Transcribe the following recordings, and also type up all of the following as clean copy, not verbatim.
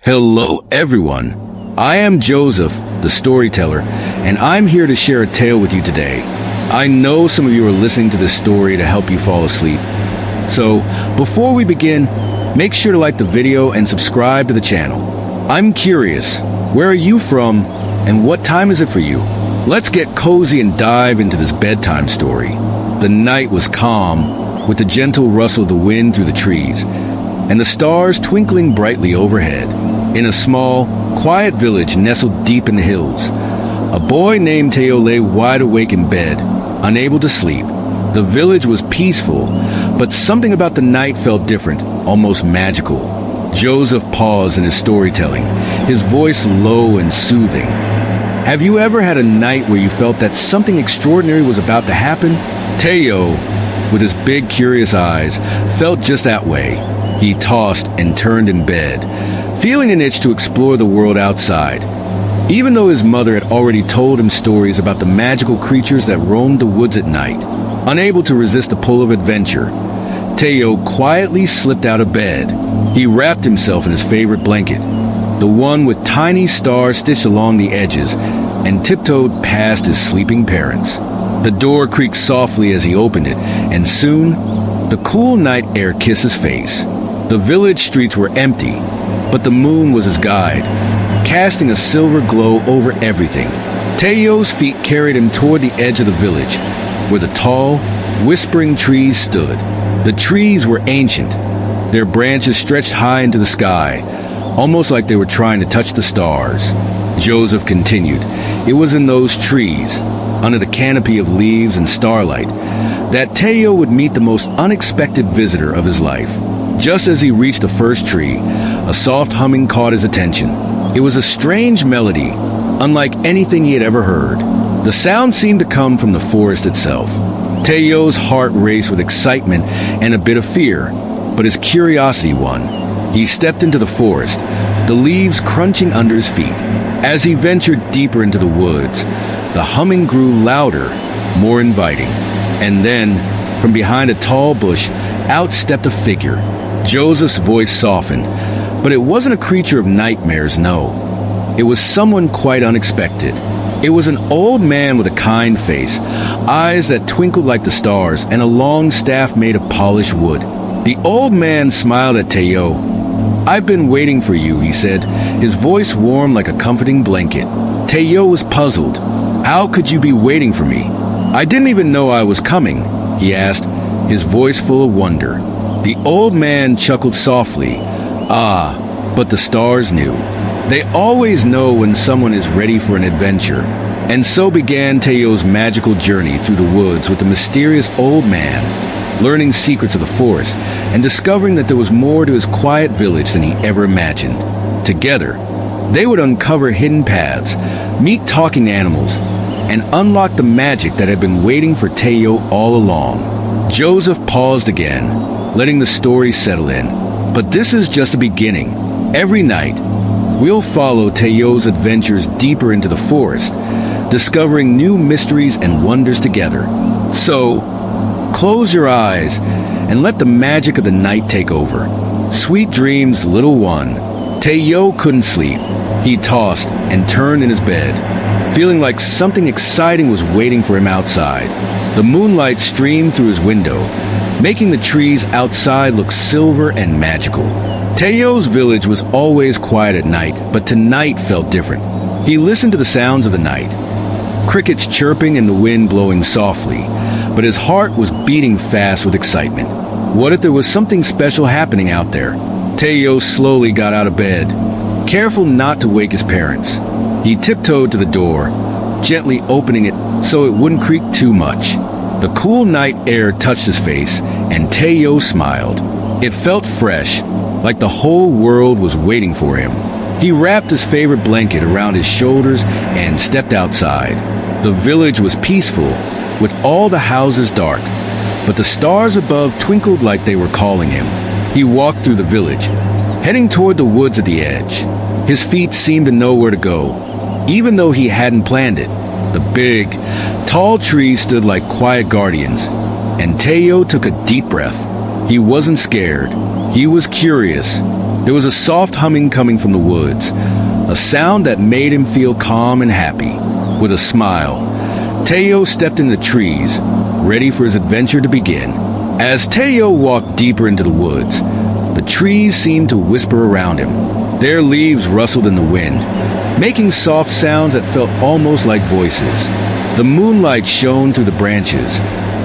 Hello, everyone. I am Joseph, the storyteller, and I'm here to share a tale with you today. I know some of you are listening to this story to help you fall asleep. So, before we begin, make sure to like the video and subscribe to the channel. I'm curious, where are you from, and what time is it for you? Let's get cozy and dive into this bedtime story. The night was calm, with the gentle rustle of the wind through the trees, and the stars twinkling brightly overhead. In a small, quiet village nestled deep in the hills, a boy named Teo lay wide awake in bed, unable to sleep. The village was peaceful, but something about the night felt different, almost magical. Joseph paused in his storytelling, his voice low and soothing. Have you ever had a night where you felt that something extraordinary was about to happen? Teo, with his big, curious eyes, felt just that way. He tossed and turned in bed, feeling an itch to explore the world outside. Even though his mother had already told him stories about the magical creatures that roamed the woods at night, unable to resist the pull of adventure, Teo quietly slipped out of bed. He wrapped himself in his favorite blanket, the one with tiny stars stitched along the edges, and tiptoed past his sleeping parents. The door creaked softly as he opened it, and soon, the cool night air kissed his face. The village streets were empty, but the moon was his guide, casting a silver glow over everything. Teo's feet carried him toward the edge of the village, where the tall, whispering trees stood. The trees were ancient, their branches stretched high into the sky, almost like they were trying to touch the stars. Joseph continued, it was in those trees, under the canopy of leaves and starlight, that Teo would meet the most unexpected visitor of his life. Just as he reached the first tree, a soft humming caught his attention. It was a strange melody, unlike anything he had ever heard. The sound seemed to come from the forest itself. Teo's heart raced with excitement and a bit of fear, but his curiosity won. He stepped into the forest, the leaves crunching under his feet. As he ventured deeper into the woods, the humming grew louder, more inviting. And then, from behind a tall bush, out stepped a figure. Joseph's voice softened, but it wasn't a creature of nightmares, no. It was someone quite unexpected. It was an old man with a kind face, eyes that twinkled like the stars, and a long staff made of polished wood. The old man smiled at Teo. I've been waiting for you, he said, his voice warm like a comforting blanket. Teo was puzzled. How could you be waiting for me? I didn't even know I was coming, he asked, his voice full of wonder. The old man chuckled softly. Ah, but the stars knew. They always know when someone is ready for an adventure. And so began Teo's magical journey through the woods with the mysterious old man, learning secrets of the forest and discovering that there was more to his quiet village than he ever imagined. Together, they would uncover hidden paths, meet talking animals, and unlock the magic that had been waiting for Teo all along. Joseph paused again, letting the story settle in. But this is just the beginning. Every night, we'll follow Teo's adventures deeper into the forest, discovering new mysteries and wonders together. So, close your eyes and let the magic of the night take over. Sweet dreams, little one. Teo couldn't sleep. He tossed and turned in his bed, feeling like something exciting was waiting for him outside. The moonlight streamed through his window, making the trees outside look silver and magical. Teo's village was always quiet at night, but tonight felt different. He listened to the sounds of the night, crickets chirping and the wind blowing softly, but his heart was beating fast with excitement. What if there was something special happening out there? Teo slowly got out of bed, careful not to wake his parents. He tiptoed to the door, gently opening it so it wouldn't creak too much. The cool night air touched his face, and Teo smiled. It felt fresh, like the whole world was waiting for him. He wrapped his favorite blanket around his shoulders and stepped outside. The village was peaceful, with all the houses dark, but the stars above twinkled like they were calling him. He walked through the village, heading toward the woods at the edge. His feet seemed to know where to go, even though he hadn't planned it. The big, tall trees stood like quiet guardians, and Teo took a deep breath. He wasn't scared. He was curious. There was a soft humming coming from the woods, a sound that made him feel calm and happy. With a smile, Teo stepped in the trees, ready for his adventure to begin. As Teo walked deeper into the woods, the trees seemed to whisper around him. Their leaves rustled in the wind, making soft sounds that felt almost like voices. The moonlight shone through the branches,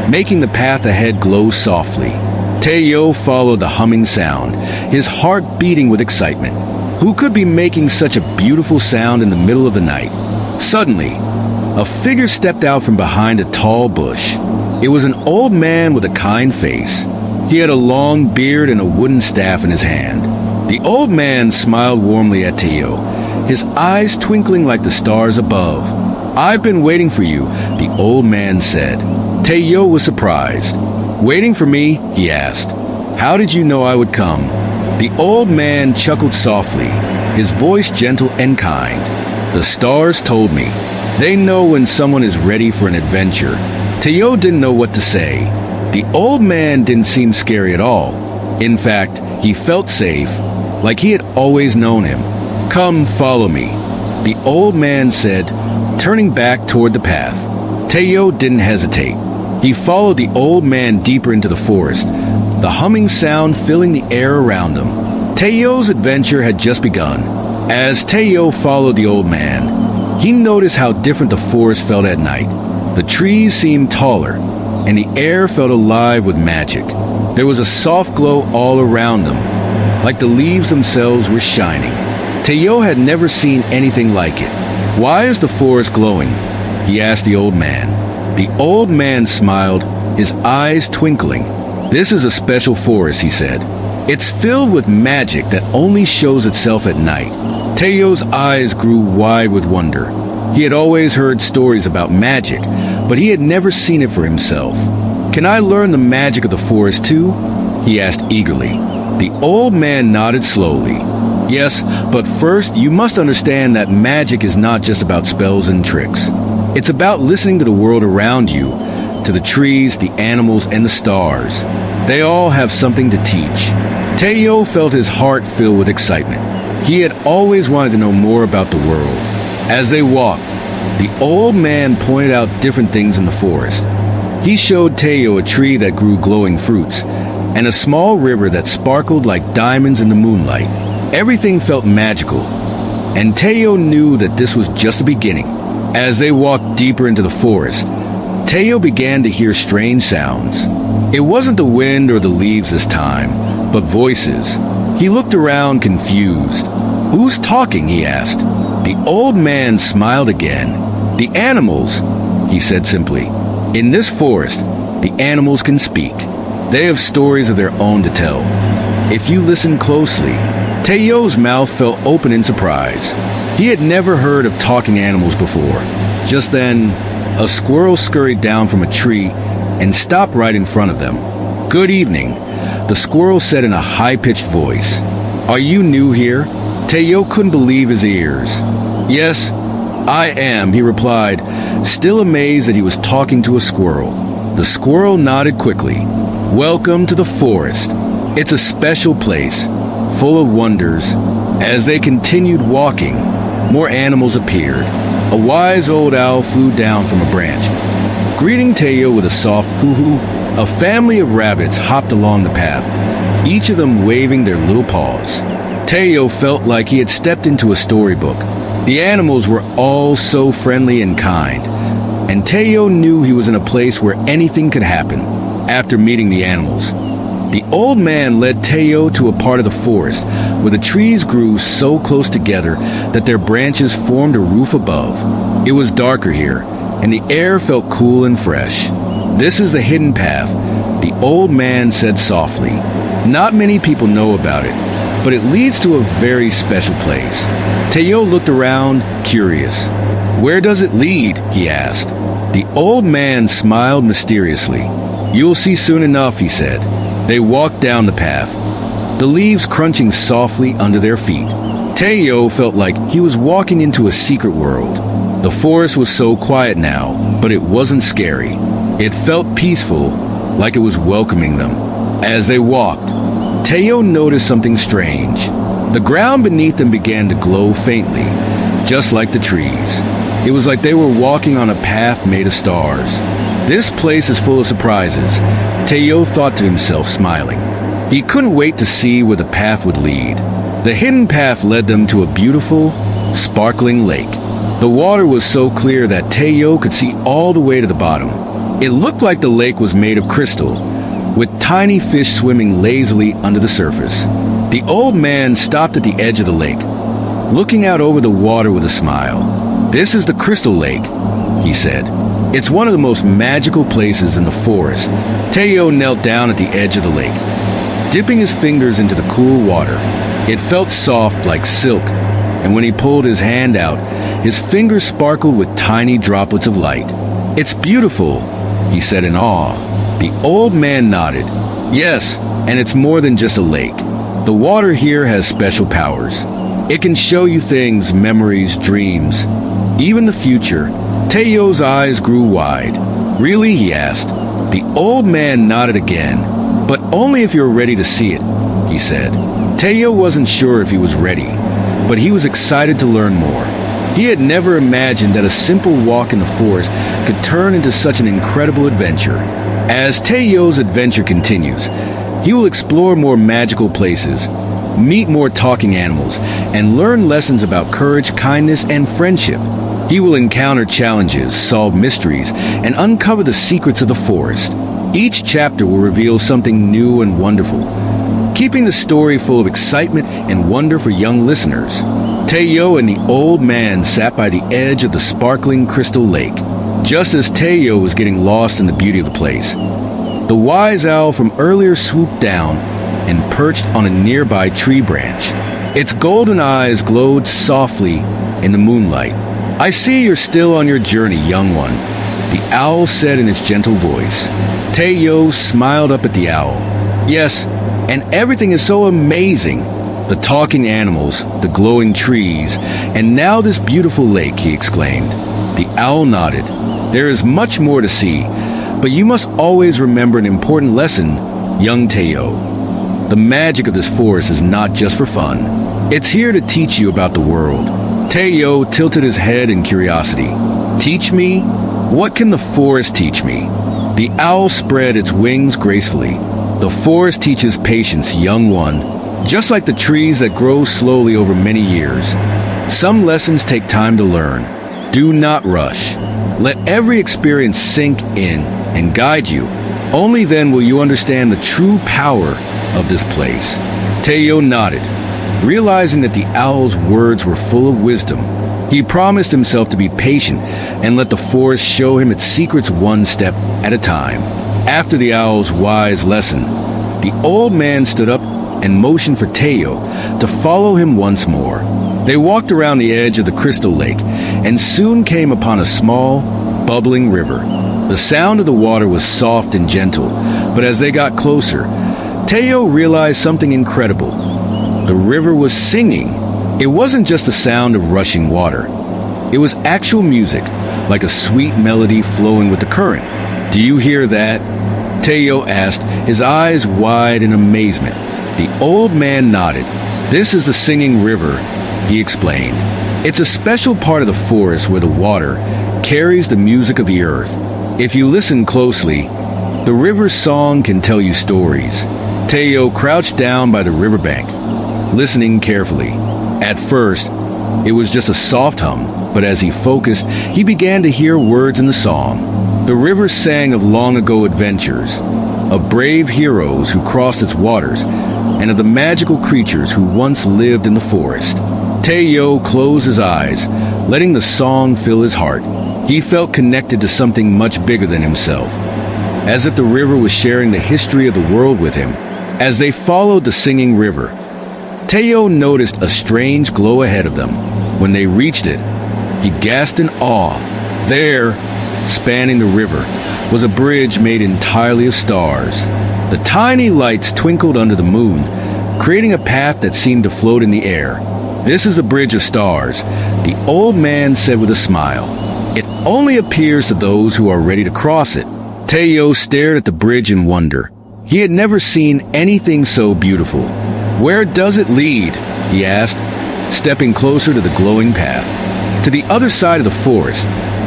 making the path ahead glow softly. Teo followed the humming sound, his heart beating with excitement. Who could be making such a beautiful sound in the middle of the night? Suddenly, a figure stepped out from behind a tall bush. It was an old man with a kind face. He had a long beard and a wooden staff in his hand. The old man smiled warmly at Teo, his eyes twinkling like the stars above. "I've been waiting for you," the old man said. Teo was surprised. "Waiting for me?" he asked. "How did you know I would come?" The old man chuckled softly, his voice gentle and kind. "The stars told me. They know when someone is ready for an adventure." Teo didn't know what to say. The old man didn't seem scary at all. In fact, he felt safe, like he had always known him. "Come, follow me," the old man said, turning back toward the path. Teo didn't hesitate. He followed the old man deeper into the forest, the humming sound filling the air around them. Teo's adventure had just begun. As Teo followed the old man, he noticed how different the forest felt at night. The trees seemed taller, and the air felt alive with magic. There was a soft glow all around them, like the leaves themselves were shining. Teo had never seen anything like it. "Why is the forest glowing?" he asked the old man. The old man smiled, his eyes twinkling. "This is a special forest," he said. "It's filled with magic that only shows itself at night." Teo's eyes grew wide with wonder. He had always heard stories about magic, but he had never seen it for himself. "Can I learn the magic of the forest too?" he asked eagerly. The old man nodded slowly. "Yes, but first you must understand that magic is not just about spells and tricks. It's about listening to the world around you, to the trees, the animals, and the stars. They all have something to teach." Teo felt his heart fill with excitement. He had always wanted to know more about the world. As they walked, the old man pointed out different things in the forest. He showed Teo a tree that grew glowing fruits, and a small river that sparkled like diamonds in the moonlight. Everything felt magical, and Teo knew that this was just the beginning. As they walked deeper into the forest, Teo began to hear strange sounds. It wasn't the wind or the leaves this time, but voices. He looked around confused. "Who's talking?" he asked. The old man smiled again. "The animals," he said simply. "In this forest, the animals can speak. They have stories of their own to tell. If you listen closely." Teo's mouth fell open in surprise. He had never heard of talking animals before. Just then, a squirrel scurried down from a tree and stopped right in front of them. "Good evening," the squirrel said in a high-pitched voice. "Are you new here?" Teo couldn't believe his ears. "Yes, I am," he replied, still amazed that he was talking to a squirrel. The squirrel nodded quickly. "Welcome to the forest. It's a special place, full of wonders." As they continued walking, more animals appeared. A wise old owl flew down from a branch, greeting Teo with a soft hoo-hoo. A family of rabbits hopped along the path, each of them waving their little paws. Teo felt like he had stepped into a storybook. The animals were all so friendly and kind, and Teo knew he was in a place where anything could happen. After meeting the animals, the old man led Teo to a part of the forest where the trees grew so close together that their branches formed a roof above. It was darker here, and the air felt cool and fresh. "This is the hidden path," the old man said softly. "Not many people know about it, but it leads to a very special place." Teo looked around, curious. "Where does it lead?" he asked. The old man smiled mysteriously. "You'll see soon enough," he said. They walked down the path, the leaves crunching softly under their feet. Teo felt like he was walking into a secret world. The forest was so quiet now, but it wasn't scary. It felt peaceful, like it was welcoming them. As they walked, Teo noticed something strange. The ground beneath them began to glow faintly, just like the trees. It was like they were walking on a path made of stars. This place is full of surprises, Teo thought to himself, smiling. He couldn't wait to see where the path would lead. The hidden path led them to a beautiful, sparkling lake. The water was so clear that Teo could see all the way to the bottom. It looked like the lake was made of crystal, with tiny fish swimming lazily under the surface. The old man stopped at the edge of the lake, looking out over the water with a smile. "This is the Crystal Lake," he said. "It's one of the most magical places in the forest." Teo knelt down at the edge of the lake, dipping his fingers into the cool water. It felt soft like silk, and when he pulled his hand out, his fingers sparkled with tiny droplets of light. "It's beautiful," he said in awe. The old man nodded. "Yes, and it's more than just a lake. The water here has special powers. It can show you things, memories, dreams, even the future." Teo's eyes grew wide. "Really?" he asked. The old man nodded again. "But only if you're ready to see it," he said. Teo wasn't sure if he was ready, but he was excited to learn more. He had never imagined that a simple walk in the forest could turn into such an incredible adventure. As Teo's adventure continues, he will explore more magical places, meet more talking animals, and learn lessons about courage, kindness, and friendship. He will encounter challenges, solve mysteries, and uncover the secrets of the forest. Each chapter will reveal something new and wonderful, keeping the story full of excitement and wonder for young listeners. Teo and the old man sat by the edge of the sparkling crystal lake, just as Teo was getting lost in the beauty of the place. The wise owl from earlier swooped down and perched on a nearby tree branch. Its golden eyes glowed softly in the moonlight. "I see you're still on your journey, young one," the owl said in its gentle voice. Teo smiled up at the owl. "Yes, and everything is so amazing. The talking animals, the glowing trees, and now this beautiful lake," he exclaimed. The owl nodded. "There is much more to see, but you must always remember an important lesson, young Teo. The magic of this forest is not just for fun. It's here to teach you about the world." Teo tilted his head in curiosity. "Teach me? What can the forest teach me?" The owl spread its wings gracefully. "The forest teaches patience, young one, just like the trees that grow slowly over many years. Some lessons take time to learn. Do not rush. Let every experience sink in and guide you. Only then will you understand the true power of this place." Teo nodded, realizing that the owl's words were full of wisdom. He promised himself to be patient and let the forest show him its secrets one step at a time. After the owl's wise lesson, the old man stood up and motioned for Teo to follow him once more. They walked around the edge of the crystal lake and soon came upon a small, bubbling river. The sound of the water was soft and gentle, but as they got closer, Teo realized something incredible. The river was singing. It wasn't just the sound of rushing water. It was actual music, like a sweet melody flowing with the current. "Do you hear that?" Teo asked, his eyes wide in amazement. The old man nodded. "This is the singing river," he explained. "It's a special part of the forest where the water carries the music of the earth. If you listen closely, the river's song can tell you stories." Teo crouched down by the riverbank, listening carefully. At first, it was just a soft hum, but as he focused, he began to hear words in the song. The river sang of long-ago adventures, of brave heroes who crossed its waters, and of the magical creatures who once lived in the forest. Teo closed his eyes, letting the song fill his heart. He felt connected to something much bigger than himself, as if the river was sharing the history of the world with him. As they followed the singing river, Teo noticed a strange glow ahead of them. When they reached it, he gasped in awe. There, spanning the river, was a bridge made entirely of stars. The tiny lights twinkled under the moon, creating a path that seemed to float in the air. "This is a bridge of stars," the old man said with a smile. "It only appears to those who are ready to cross it." Teo stared at the bridge in wonder. He had never seen anything so beautiful. "Where does it lead?" he asked, stepping closer to the glowing path. To the other side of the forest,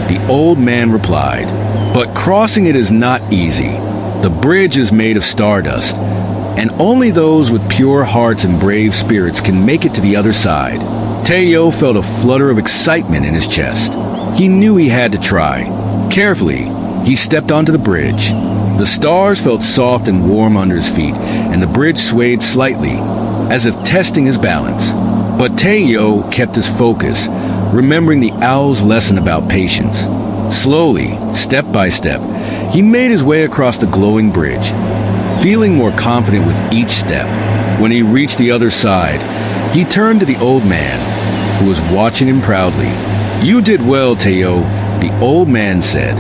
the old man replied, but crossing it is not easy. The bridge is made of stardust, and only those with pure hearts and brave spirits can make it to the other side. Teo felt a flutter of excitement in his chest. He knew he had to try. Carefully, he stepped onto the bridge. The stars felt soft and warm under his feet, and the bridge swayed slightly, as if testing his balance. But Teo kept his focus, remembering the owl's lesson about patience. Slowly, step by step, he made his way across the glowing bridge, feeling more confident with each step. When he reached the other side, he turned to the old man, who was watching him proudly. "You did well, Teo," the old man said.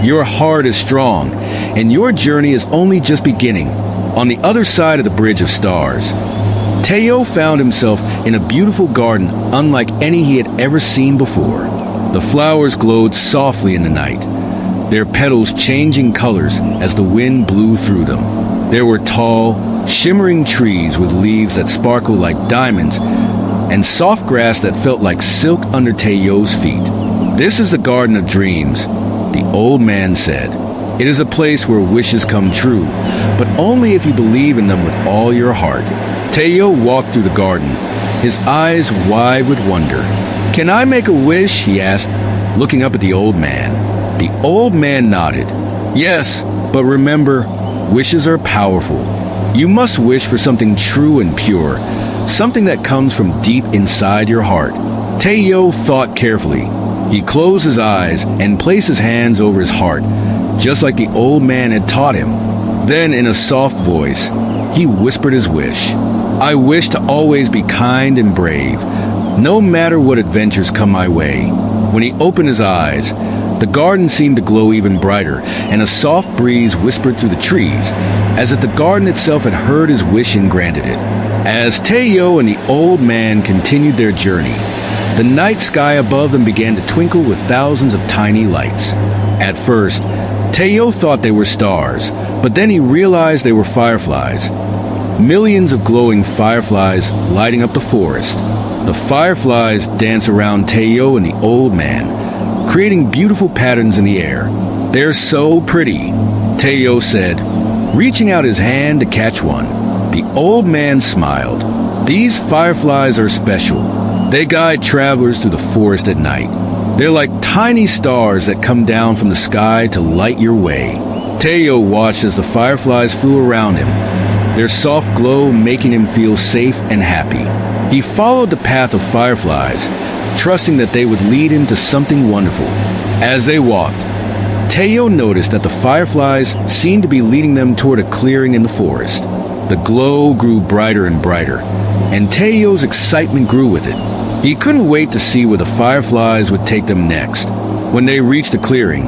"Your heart is strong, and your journey is only just beginning." On the other side of the Bridge of Stars, Teo found himself in a beautiful garden unlike any he had ever seen before. The flowers glowed softly in the night, their petals changing colors as the wind blew through them. There were tall, shimmering trees with leaves that sparkled like diamonds and soft grass that felt like silk under Teo's feet. "This is the Garden of Dreams," the old man said. "It is a place where wishes come true, but only if you believe in them with all your heart." Teo walked through the garden, his eyes wide with wonder. "Can I make a wish?" he asked, looking up at the old man. The old man nodded. "Yes, but remember, wishes are powerful. You must wish for something true and pure, something that comes from deep inside your heart." Teo thought carefully. He closed his eyes and placed his hands over his heart, just like the old man had taught him. Then, in a soft voice, he whispered his wish. "I wish to always be kind and brave, no matter what adventures come my way." When he opened his eyes, the garden seemed to glow even brighter, and a soft breeze whispered through the trees, as if the garden itself had heard his wish and granted it. As Teo and the old man continued their journey, the night sky above them began to twinkle with thousands of tiny lights. At first, Teo thought they were stars, but then he realized they were fireflies. Millions of glowing fireflies lighting up the forest. The fireflies danced around Teo and the old man, creating beautiful patterns in the air. "They're so pretty," Teo said, reaching out his hand to catch one. The old man smiled. "These fireflies are special. They guide travelers through the forest at night. They're like tiny stars that come down from the sky to light your way." Teo watched as the fireflies flew around him, their soft glow making him feel safe and happy. He followed the path of fireflies, trusting that they would lead him to something wonderful. As they walked, Teo noticed that the fireflies seemed to be leading them toward a clearing in the forest. The glow grew brighter and brighter, and Teo's excitement grew with it. He couldn't wait to see where the fireflies would take them next. When they reached the clearing,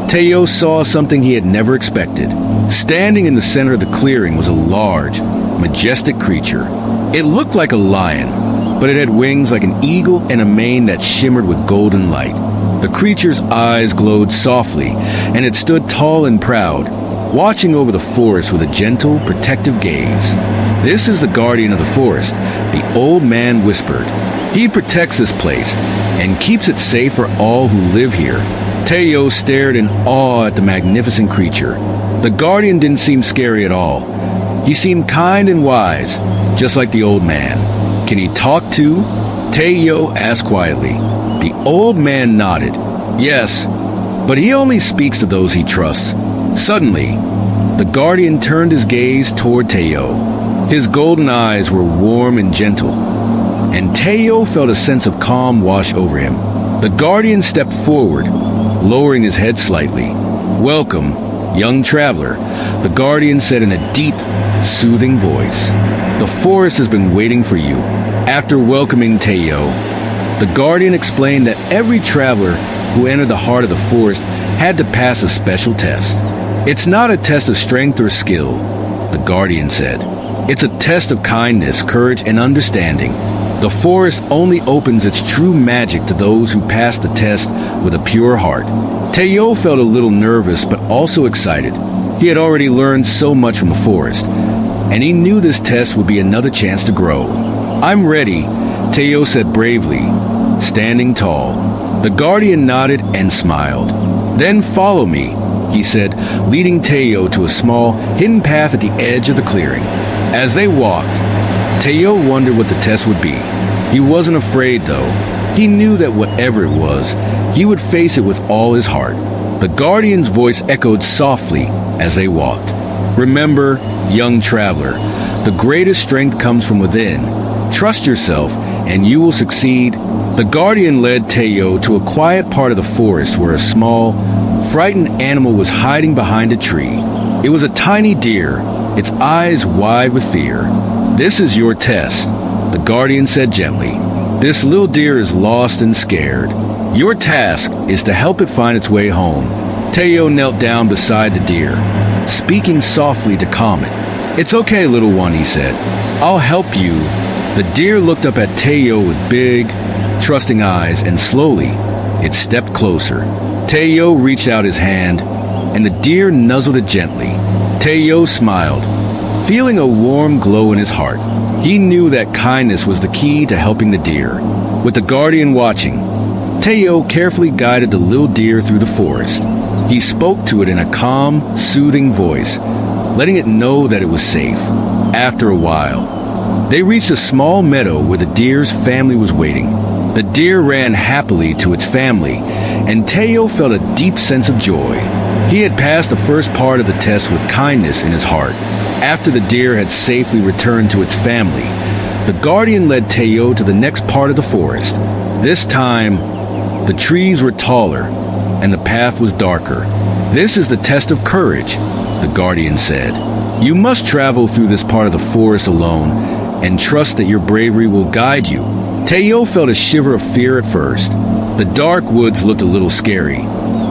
Teo saw something he had never expected. Standing in the center of the clearing was a large, majestic creature. It looked like a lion, but it had wings like an eagle and a mane that shimmered with golden light. The creature's eyes glowed softly, and it stood tall and proud, watching over the forest with a gentle, protective gaze. "This is the guardian of the forest," the old man whispered. "He protects this place and keeps it safe for all who live here." Teo stared in awe at the magnificent creature. The guardian didn't seem scary at all. He seemed kind and wise, just like the old man. "Can he talk too?" Teo asked quietly. The old man nodded. "Yes, but he only speaks to those he trusts." Suddenly, the guardian turned his gaze toward Teo. His golden eyes were warm and gentle, and Teo felt a sense of calm wash over him. The guardian stepped forward, lowering his head slightly. "Welcome, young traveler," the guardian said in a deep, soothing voice. "The forest has been waiting for you." After welcoming Teo, the guardian explained that every traveler who entered the heart of the forest had to pass a special test. "It's not a test of strength or skill," the guardian said. "It's a test of kindness, courage, and understanding. The forest only opens its true magic to those who pass the test with a pure heart." Teo felt a little nervous but also excited. He had already learned so much from the forest, and he knew this test would be another chance to grow. "I'm ready," Teo said bravely, standing tall. The guardian nodded and smiled. "Then follow me," he said, leading Teo to a small, hidden path at the edge of the clearing. As they walked, Teo wondered what the test would be. He wasn't afraid, though. He knew that whatever it was, he would face it with all his heart. The guardian's voice echoed softly as they walked. "Remember, young traveler, the greatest strength comes from within. Trust yourself, and you will succeed." The guardian led Teo to a quiet part of the forest where a small, frightened animal was hiding behind a tree. It was a tiny deer, its eyes wide with fear. "This is your test," the guardian said gently. "This little deer is lost and scared. Your task is to help it find its way home." Teo knelt down beside the deer, speaking softly to calm it. "It's okay, little one," he said. "I'll help you." The deer looked up at Teo with big, trusting eyes, and slowly, it stepped closer. Teo reached out his hand, and the deer nuzzled it gently. Teo smiled, feeling a warm glow in his heart. He knew that kindness was the key to helping the deer. With the guardian watching, Teo carefully guided the little deer through the forest. He spoke to it in a calm, soothing voice, letting it know that it was safe. After a while, they reached a small meadow where the deer's family was waiting. The deer ran happily to its family, and Teo felt a deep sense of joy. He had passed the first part of the test with kindness in his heart. After the deer had safely returned to its family, the guardian led Teo to the next part of the forest. This time, the trees were taller, and the path was darker. "This is the test of courage," the guardian said. "You must travel through this part of the forest alone, and trust that your bravery will guide you." Teo felt a shiver of fear at first. The dark woods looked a little scary,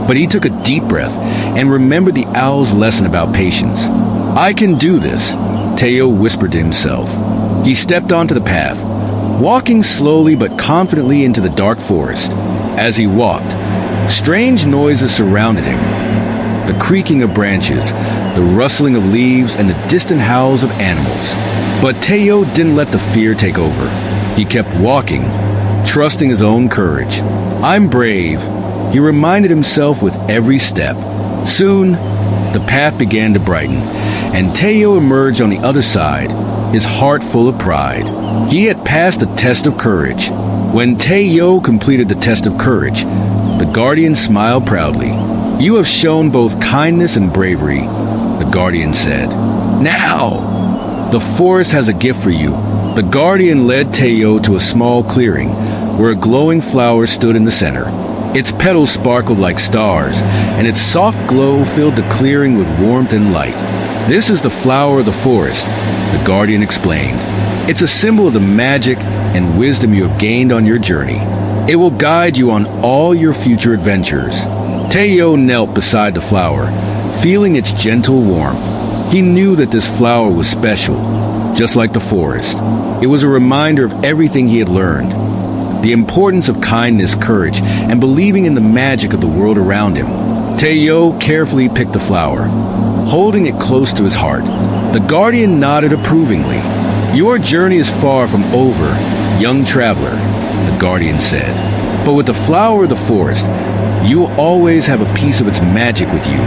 but he took a deep breath and remembered the owl's lesson about patience. "I can do this," Teo whispered to himself. He stepped onto the path, walking slowly but confidently into the dark forest. As he walked, strange noises surrounded him. The creaking of branches, the rustling of leaves, and the distant howls of animals. But Teo didn't let the fear take over. He kept walking, trusting his own courage. "I'm brave," he reminded himself with every step. Soon, the path began to brighten, and Teo emerged on the other side, his heart full of pride. He had passed the test of courage. When Teo completed the test of courage, the guardian smiled proudly. "You have shown both kindness and bravery," the guardian said. "Now, the forest has a gift for you." The guardian led Teo to a small clearing where a glowing flower stood in the center. Its petals sparkled like stars, and its soft glow filled the clearing with warmth and light. "This is the flower of the forest," the guardian explained. "It's a symbol of the magic and wisdom you have gained on your journey. It will guide you on all your future adventures." Teo knelt beside the flower, feeling its gentle warmth. He knew that this flower was special, just like the forest. It was a reminder of everything he had learned. The importance of kindness, courage, and believing in the magic of the world around him. Teo carefully picked the flower, holding it close to his heart. The guardian nodded approvingly. "Your journey is far from over, young traveler," the guardian said. "But with the flower of the forest, you will always have a piece of its magic with you."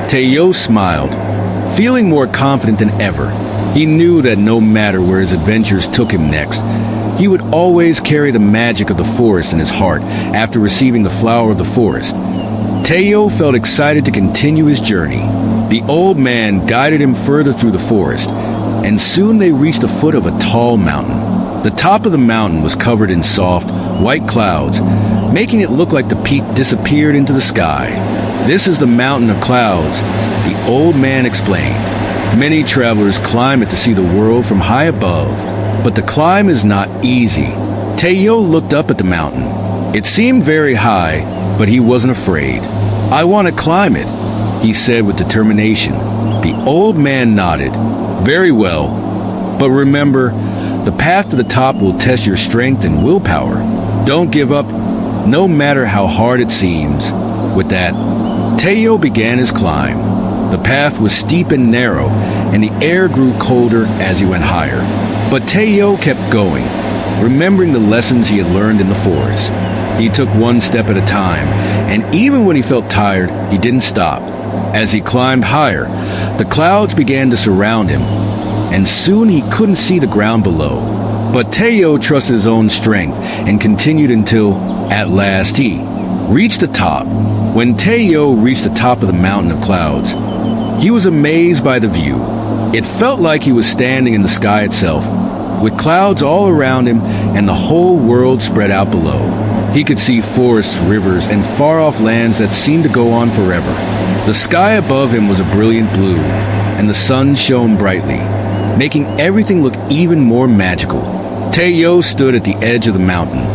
Teo smiled, feeling more confident than ever. He knew that no matter where his adventures took him next, he would always carry the magic of the forest in his heart after receiving the flower of the forest. Teo felt excited to continue his journey. The old man guided him further through the forest, and soon they reached the foot of a tall mountain. The top of the mountain was covered in soft, white clouds, making it look like the peak disappeared into the sky. "This is the mountain of clouds," the old man explained. "Many travelers climb it to see the world from high above, but the climb is not easy." Teo looked up at the mountain. It seemed very high, but he wasn't afraid. "I want to climb it," he said with determination. The old man nodded. "Very well, but remember, the path to the top will test your strength and willpower. Don't give up, no matter how hard it seems." With that, Teo began his climb. The path was steep and narrow, and the air grew colder as he went higher. But Teo kept going, remembering the lessons he had learned in the forest. He took one step at a time, and even when he felt tired, he didn't stop. As he climbed higher, the clouds began to surround him, and soon he couldn't see the ground below. But Teo trusted his own strength and continued until, at last, he reached the top. When Teo reached the top of the mountain of clouds, he was amazed by the view. It felt like he was standing in the sky itself, with clouds all around him and the whole world spread out below. He could see forests, rivers, and far-off lands that seemed to go on forever. The sky above him was a brilliant blue, and the sun shone brightly, making everything look even more magical. Teo stood at the edge of the mountain,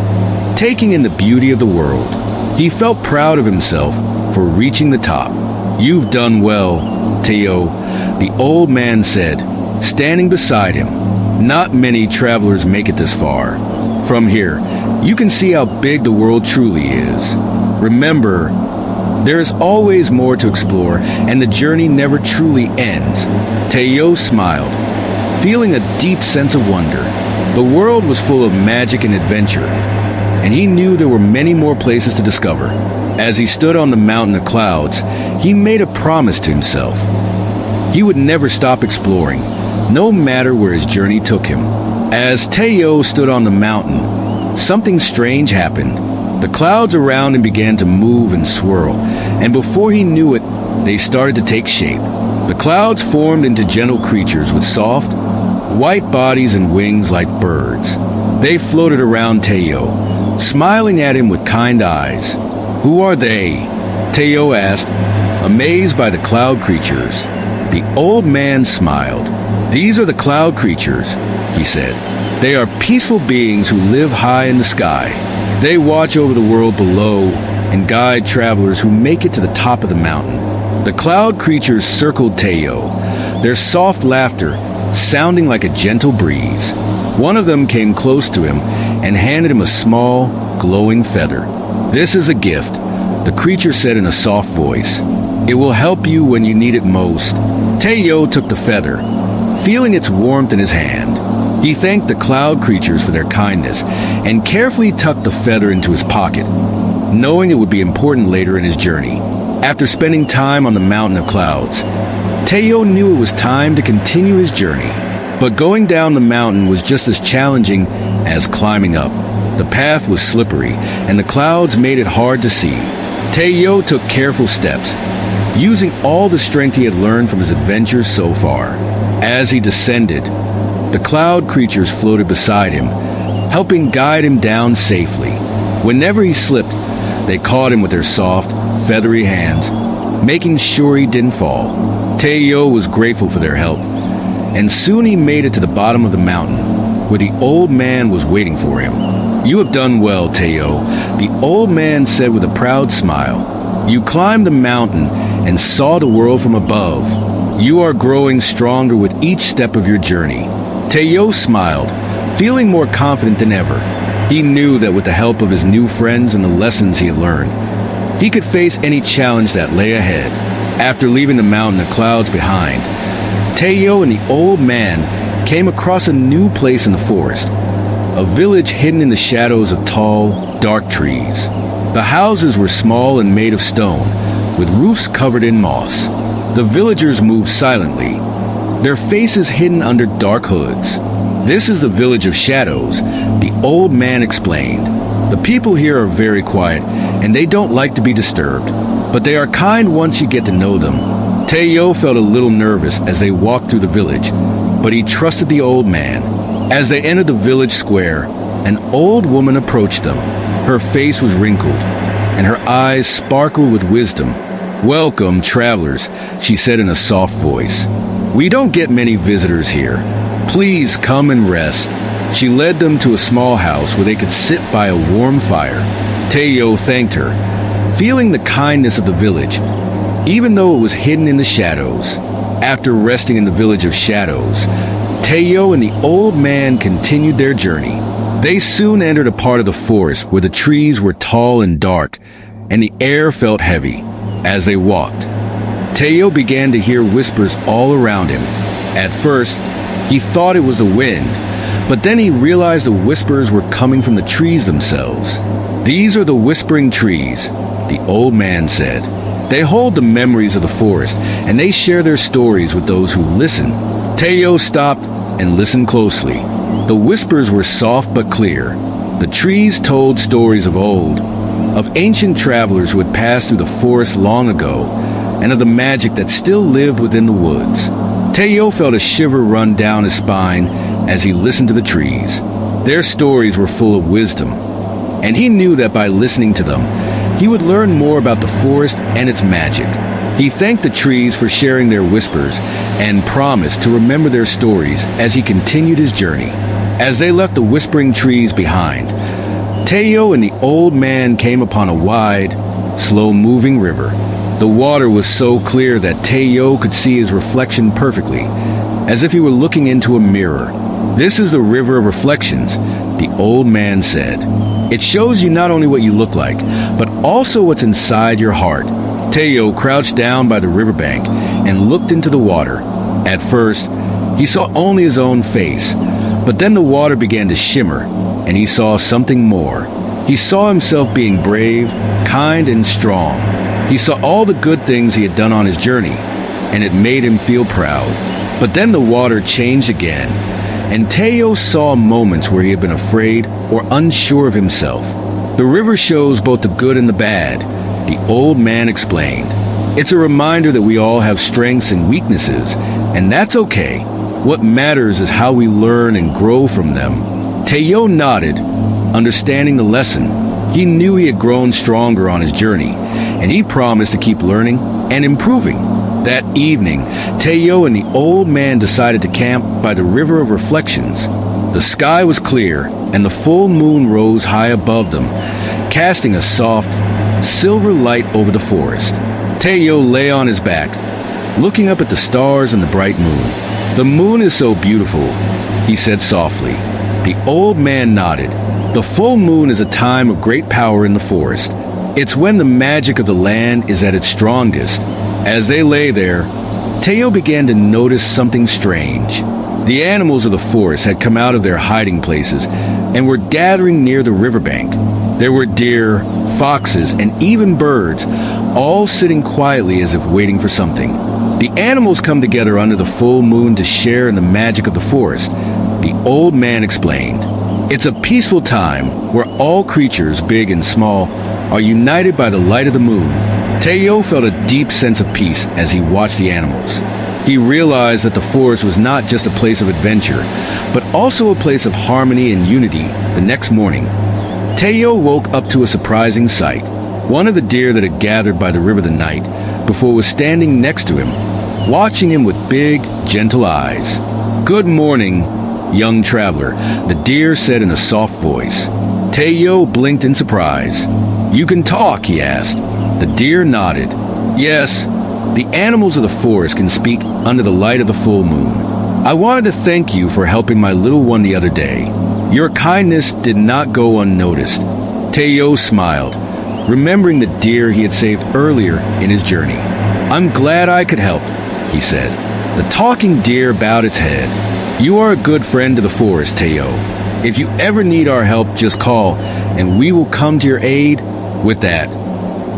taking in the beauty of the world. He felt proud of himself for reaching the top. "You've done well, Teo," the old man said, standing beside him. "Not many travelers make it this far. From here, you can see how big the world truly is. Remember, there is always more to explore, and the journey never truly ends." Teo smiled, feeling a deep sense of wonder. The world was full of magic and adventure, and he knew there were many more places to discover. As he stood on the mountain of clouds, he made a promise to himself. He would never stop exploring, no matter where his journey took him. As Teo stood on the mountain, something strange happened. The clouds around him began to move and swirl, and before he knew it, they started to take shape. The clouds formed into gentle creatures with soft, white bodies and wings like birds. They floated around Teo, smiling at him with kind eyes. "Who are they?" Teo asked, amazed by the cloud creatures. The old man smiled. "These are the cloud creatures," he said. "They are peaceful beings who live high in the sky. They watch over the world below and guide travelers who make it to the top of the mountain." The cloud creatures circled Teo, their soft laughter sounding like a gentle breeze. One of them came close to him and handed him a small, glowing feather. "This is a gift," the creature said in a soft voice. "It will help you when you need it most." Teo took the feather, feeling its warmth in his hand. He thanked the cloud creatures for their kindness and carefully tucked the feather into his pocket, knowing it would be important later in his journey. After spending time on the mountain of clouds, Teo knew it was time to continue his journey. But going down the mountain was just as challenging as climbing up. The path was slippery, and the clouds made it hard to see. Teo took careful steps, using all the strength he had learned from his adventures so far. As he descended, the cloud creatures floated beside him, helping guide him down safely. Whenever he slipped, they caught him with their soft, feathery hands, making sure he didn't fall. Teo was grateful for their help, and soon he made it to the bottom of the mountain, where the old man was waiting for him. "You have done well, Teo," the old man said with a proud smile. "You climbed the mountain and saw the world from above. You are growing stronger with each step of your journey." Teo smiled, feeling more confident than ever. He knew that with the help of his new friends and the lessons he had learned, he could face any challenge that lay ahead. After leaving the mountain of clouds behind, Teo and the old man came across a new place in the forest, a village hidden in the shadows of tall, dark trees. The houses were small and made of stone, with roofs covered in moss. The villagers moved silently, their faces hidden under dark hoods. "This is the village of shadows," the old man explained. "The people here are very quiet, and they don't like to be disturbed, but they are kind once you get to know them." Teo felt a little nervous as they walked through the village, but he trusted the old man. As they entered the village square, an old woman approached them. Her face was wrinkled, and her eyes sparkled with wisdom. "Welcome, travelers," she said in a soft voice. "We don't get many visitors here. Please come and rest." She led them to a small house where they could sit by a warm fire. Teo thanked her, feeling the kindness of the village, even though it was hidden in the shadows. After resting in the village of shadows, Teo and the old man continued their journey. They soon entered a part of the forest where the trees were tall and dark, and the air felt heavy. As they walked, Teo began to hear whispers all around him. At first, he thought it was the wind, But then he realized the whispers were coming from the trees themselves. "These are the whispering trees," the old man said. "They hold the memories of the forest, and they share their stories with those who listen." Teo stopped and listened closely. The whispers were soft but clear. The trees told stories of old, of ancient travelers who had passed through the forest long ago, and of the magic that still lived within the woods. Teo felt a shiver run down his spine as he listened to the trees. Their stories were full of wisdom, and he knew that by listening to them, he would learn more about the forest and its magic. He thanked the trees for sharing their whispers and promised to remember their stories as he continued his journey. As they left the whispering trees behind, Teo and the old man came upon a wide, slow-moving river. The water was so clear that Teo could see his reflection perfectly, as if he were looking into a mirror. "This is the river of reflections," the old man said. "It shows you not only what you look like, but also what's inside your heart." Teo crouched down by the riverbank and looked into the water. At first, he saw only his own face, but then the water began to shimmer, and he saw something more. He saw himself being brave, kind, and strong. He saw all the good things he had done on his journey, and it made him feel proud. But then the water changed again, and Teo saw moments where he had been afraid or unsure of himself. "The river shows both the good and the bad," the old man explained. "It's a reminder that we all have strengths and weaknesses, and that's okay. What matters is how we learn and grow from them." Teo nodded, understanding the lesson. He knew he had grown stronger on his journey, and he promised to keep learning and improving. That evening, Teo and the old man decided to camp by the River of Reflections. The sky was clear, and the full moon rose high above them, casting a soft, silver light over the forest. Teo lay on his back, looking up at the stars and the bright moon. "The moon is so beautiful," he said softly. The old man nodded. "The full moon is a time of great power in the forest. It's when the magic of the land is at its strongest." As they lay there, Teo began to notice something strange. The animals of the forest had come out of their hiding places and were gathering near the riverbank. There were deer, foxes, and even birds, all sitting quietly as if waiting for something. The animals come together under the full moon to share in the magic of the forest, the old man explained. It's a peaceful time where all creatures, big and small, are united by the light of the moon. Teo felt a deep sense of peace as he watched the animals. He realized that the forest was not just a place of adventure, but also a place of harmony and unity. The next morning, Teo woke up to a surprising sight. One of the deer that had gathered by the river the night before was standing next to him, watching him with big, gentle eyes. "Good morning, young traveler," the deer said in a soft voice. Teo blinked in surprise. "You can talk?" he asked. The deer nodded. "Yes, the animals of the forest can speak under the light of the full moon. I wanted to thank you for helping my little one the other day. Your kindness did not go unnoticed." Teo smiled, remembering the deer he had saved earlier in his journey. "I'm glad I could help," he said. The talking deer bowed its head. "You are a good friend to the forest, Teo. If you ever need our help, just call, and we will come to your aid." With that,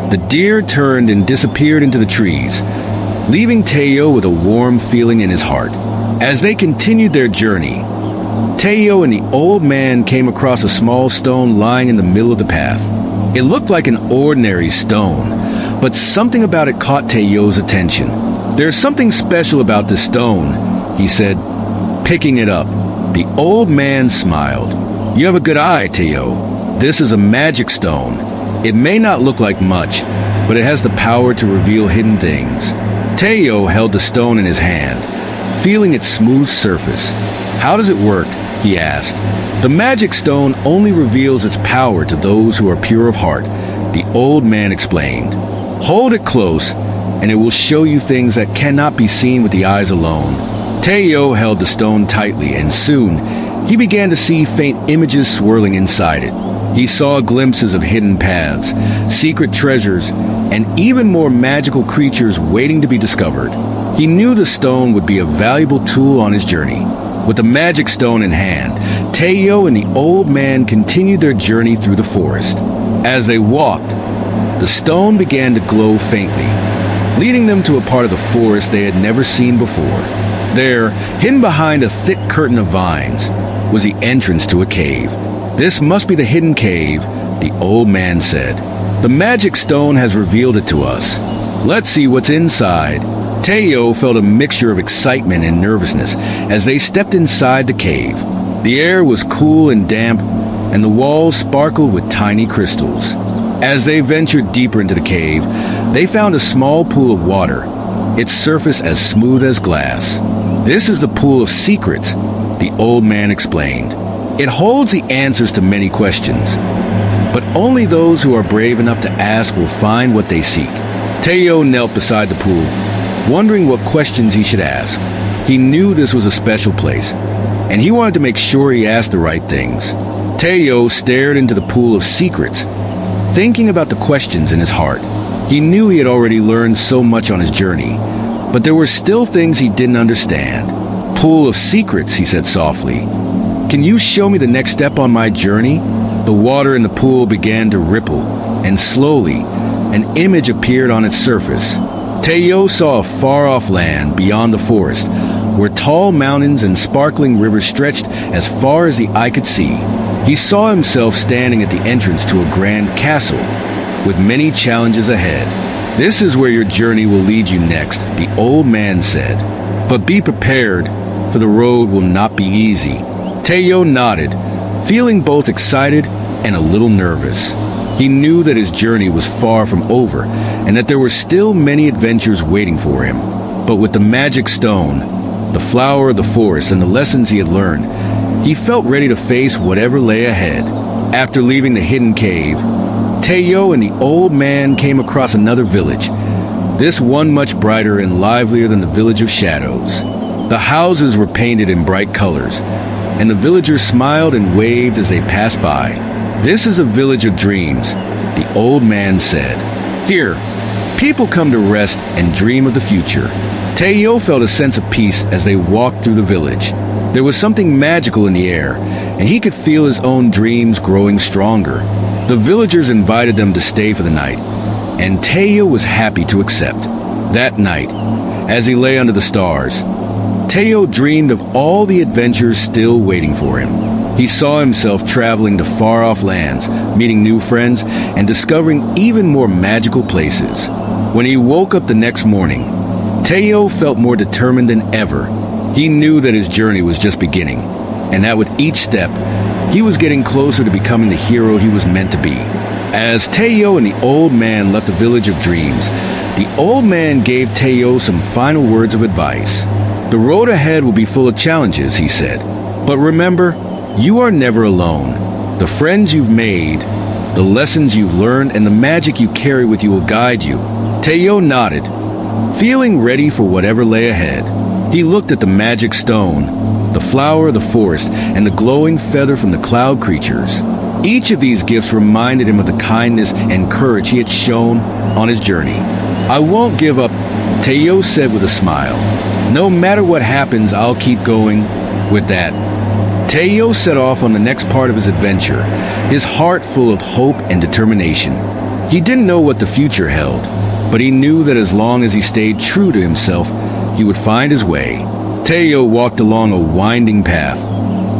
the deer turned and disappeared into the trees, leaving Teo with a warm feeling in his heart. As they continued their journey, Teo and the old man came across a small stone lying in the middle of the path. It looked like an ordinary stone, but something about it caught Teo's attention. "There's something special about this stone," he said, picking it up. The old man smiled. "You have a good eye, Teo. This is a magic stone. It may not look like much, but it has the power to reveal hidden things." Teo held the stone in his hand, feeling its smooth surface. "How does it work?" he asked. "The magic stone only reveals its power to those who are pure of heart," the old man explained. "Hold it close, and it will show you things that cannot be seen with the eyes alone." Teo held the stone tightly, and soon he began to see faint images swirling inside it. He saw glimpses of hidden paths, secret treasures, and even more magical creatures waiting to be discovered. He knew the stone would be a valuable tool on his journey. With the magic stone in hand, Teo and the old man continued their journey through the forest. As they walked, the stone began to glow faintly, leading them to a part of the forest they had never seen before. There, hidden behind a thick curtain of vines, was the entrance to a cave. "This must be the hidden cave," the old man said. "The magic stone has revealed it to us. Let's see what's inside." Teo felt a mixture of excitement and nervousness as they stepped inside the cave. The air was cool and damp, and the walls sparkled with tiny crystals. As they ventured deeper into the cave, they found a small pool of water, its surface as smooth as glass. "This is the pool of secrets," the old man explained. "It holds the answers to many questions, but only those who are brave enough to ask will find what they seek." Teo knelt beside the pool, wondering what questions he should ask. He knew this was a special place, and he wanted to make sure he asked the right things. Teo stared into the pool of secrets, thinking about the questions in his heart. He knew he had already learned so much on his journey, but there were still things he didn't understand. "Pool of secrets," he said softly. "Can you show me the next step on my journey?" The water in the pool began to ripple, and slowly, an image appeared on its surface. Teo saw a far-off land beyond the forest, where tall mountains and sparkling rivers stretched as far as the eye could see. He saw himself standing at the entrance to a grand castle, with many challenges ahead. "This is where your journey will lead you next," the old man said. "But be prepared, for the road will not be easy." Teo nodded, feeling both excited and a little nervous. He knew that his journey was far from over, and that there were still many adventures waiting for him. But with the magic stone, the flower of the forest, and the lessons he had learned, he felt ready to face whatever lay ahead. After leaving the hidden cave, Teo and the old man came across another village, this one much brighter and livelier than the village of shadows. The houses were painted in bright colors, and the villagers smiled and waved as they passed by. "This is a village of dreams," the old man said. "Here, people come to rest and dream of the future." Teo felt a sense of peace as they walked through the village. There was something magical in the air, and he could feel his own dreams growing stronger. The villagers invited them to stay for the night, and Teo was happy to accept. That night, as he lay under the stars, Teo dreamed of all the adventures still waiting for him. He saw himself traveling to far-off lands, meeting new friends, and discovering even more magical places. When he woke up the next morning, Teo felt more determined than ever. He knew that his journey was just beginning, and that with each step, he was getting closer to becoming the hero he was meant to be. As Teo and the old man left the village of dreams, the old man gave Teo some final words of advice. "The road ahead will be full of challenges," he said. "But remember, you are never alone. The friends you've made, the lessons you've learned, and the magic you carry with you will guide you." Teo nodded, feeling ready for whatever lay ahead. He looked at the magic stone, the flower of the forest, and the glowing feather from the cloud creatures. Each of these gifts reminded him of the kindness and courage he had shown on his journey. "I won't give up," Teo said with a smile. "No matter what happens, I'll keep going." With that, Teo set off on the next part of his adventure, his heart full of hope and determination. He didn't know what the future held, but he knew that as long as he stayed true to himself, he would find his way. Teo walked along a winding path,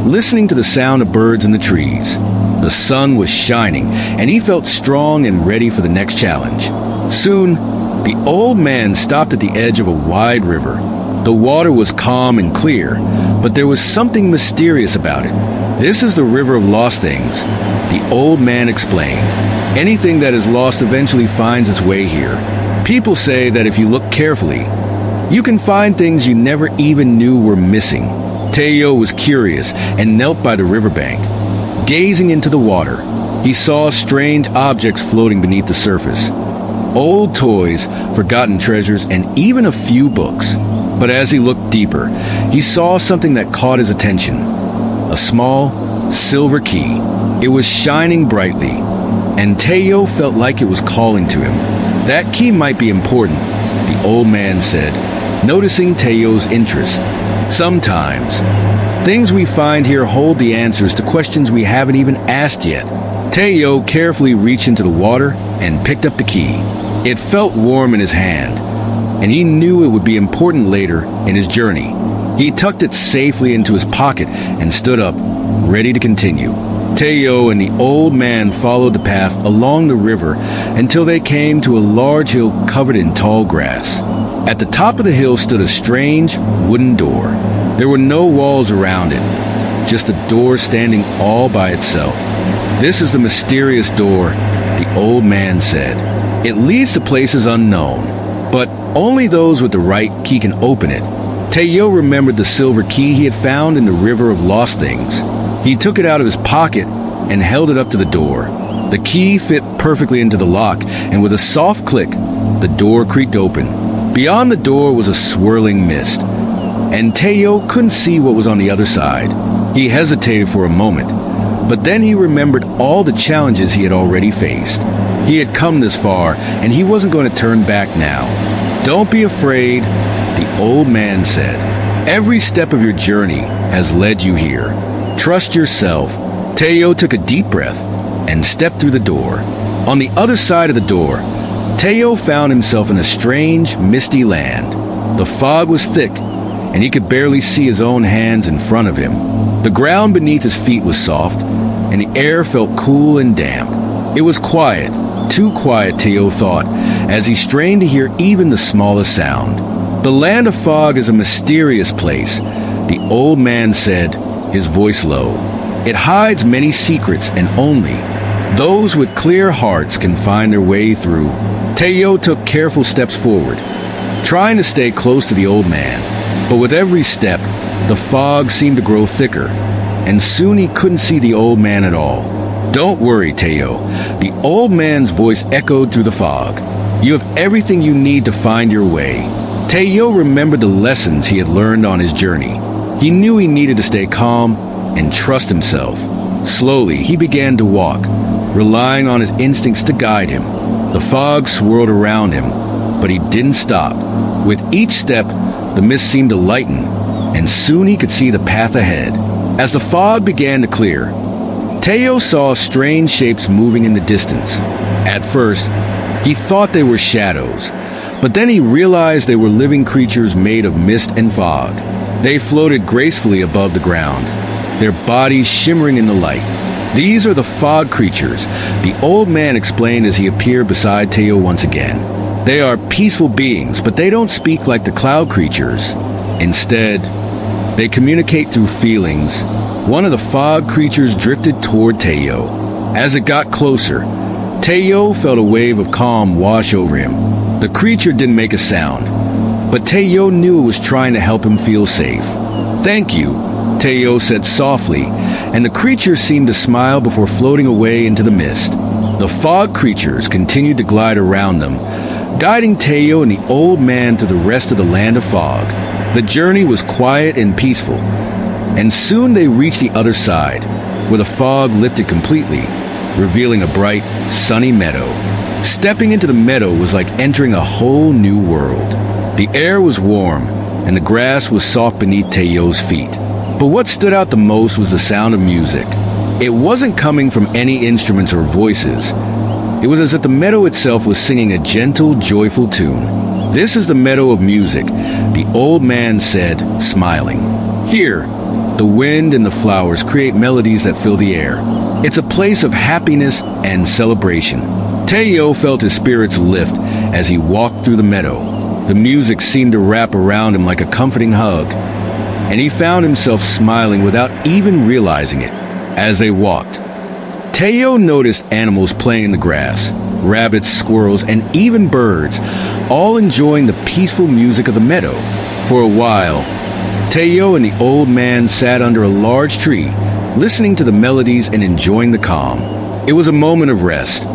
listening to the sound of birds in the trees. The sun was shining, and he felt strong and ready for the next challenge. Soon, the old man stopped at the edge of a wide river. The water was calm and clear, but there was something mysterious about it. "This is the river of lost things," the old man explained. "Anything that is lost eventually finds its way here. People say that if you look carefully, you can find things you never even knew were missing." Teo was curious and knelt by the riverbank. Gazing into the water, he saw strange objects floating beneath the surface. Old toys, forgotten treasures, and even a few books. But as he looked deeper, he saw something that caught his attention. A small, silver key. It was shining brightly, and Teo felt like it was calling to him. "That key might be important," the old man said, noticing Teo's interest. "Sometimes Things we find here hold the answers to questions we haven't even asked yet. Teo carefully reached into the water and picked up the key. It felt warm in his hand, and he knew it would be important later in his journey. He tucked it safely into his pocket and stood up, ready to continue. Teo and the old man followed the path along the river until they came to a large hill covered in tall grass. At the top of the hill stood a strange wooden door. There were no walls around it, just a door standing all by itself. "This is the mysterious door," the old man said. "It leads to places unknown, but only those with the right key can open it." Teo remembered the silver key he had found in the river of lost things. He took it out of his pocket and held it up to the door. The key fit perfectly into the lock, and with a soft click, the door creaked open. Beyond the door was a swirling mist, and Teo couldn't see what was on the other side. He hesitated for a moment, but then he remembered all the challenges he had already faced. He had come this far, and he wasn't going to turn back now. "Don't be afraid," the old man said. "Every step of your journey has led you here. Trust yourself." Teo took a deep breath and stepped through the door. On the other side of the door, Teo found himself in a strange, misty land. The fog was thick, and he could barely see his own hands in front of him. The ground beneath his feet was soft, and the air felt cool and damp. It was quiet, too quiet, Teo thought, as he strained to hear even the smallest sound. "The land of fog is a mysterious place," the old man said, his voice low. "It hides many secrets, and only those with clear hearts can find their way through." Teo took careful steps forward, trying to stay close to the old man. But with every step, the fog seemed to grow thicker, and soon he couldn't see the old man at all. "Don't worry, Teo," the old man's voice echoed through the fog. "You have everything you need to find your way." Teo remembered the lessons he had learned on his journey. He knew he needed to stay calm and trust himself. Slowly, he began to walk, relying on his instincts to guide him. The fog swirled around him, but he didn't stop. With each step, the mist seemed to lighten, and soon he could see the path ahead. As the fog began to clear, Teo saw strange shapes moving in the distance. At first, he thought they were shadows, but then he realized they were living creatures made of mist and fog. They floated gracefully above the ground, their bodies shimmering in the light. "These are the fog creatures," the old man explained as he appeared beside Teo once again. "They are peaceful beings, but they don't speak like the cloud creatures. Instead, they communicate through feelings." One of the fog creatures drifted toward Teo. As it got closer, Teo felt a wave of calm wash over him. The creature didn't make a sound, but Teo knew it was trying to help him feel safe. "Thank you," Teo said softly, and the creature seemed to smile before floating away into the mist. The fog creatures continued to glide around them, guiding Teo and the old man to the rest of the land of fog. The journey was quiet and peaceful, and soon they reached the other side, where the fog lifted completely, revealing a bright, sunny meadow. Stepping into the meadow was like entering a whole new world. The air was warm, and the grass was soft beneath Teo's feet. But what stood out the most was the sound of music. It wasn't coming from any instruments or voices. It was as if the meadow itself was singing a gentle, joyful tune. "This is the meadow of music," the old man said, smiling. "Here, the wind and the flowers create melodies that fill the air. It's a place of happiness and celebration." Teo felt his spirits lift as he walked through the meadow. The music seemed to wrap around him like a comforting hug, and he found himself smiling without even realizing it. As they walked, Teo noticed animals playing in the grass, rabbits, squirrels, and even birds, all enjoying the peaceful music of the meadow. For a while, Teo and the old man sat under a large tree, listening to the melodies and enjoying the calm. It was a moment of rest,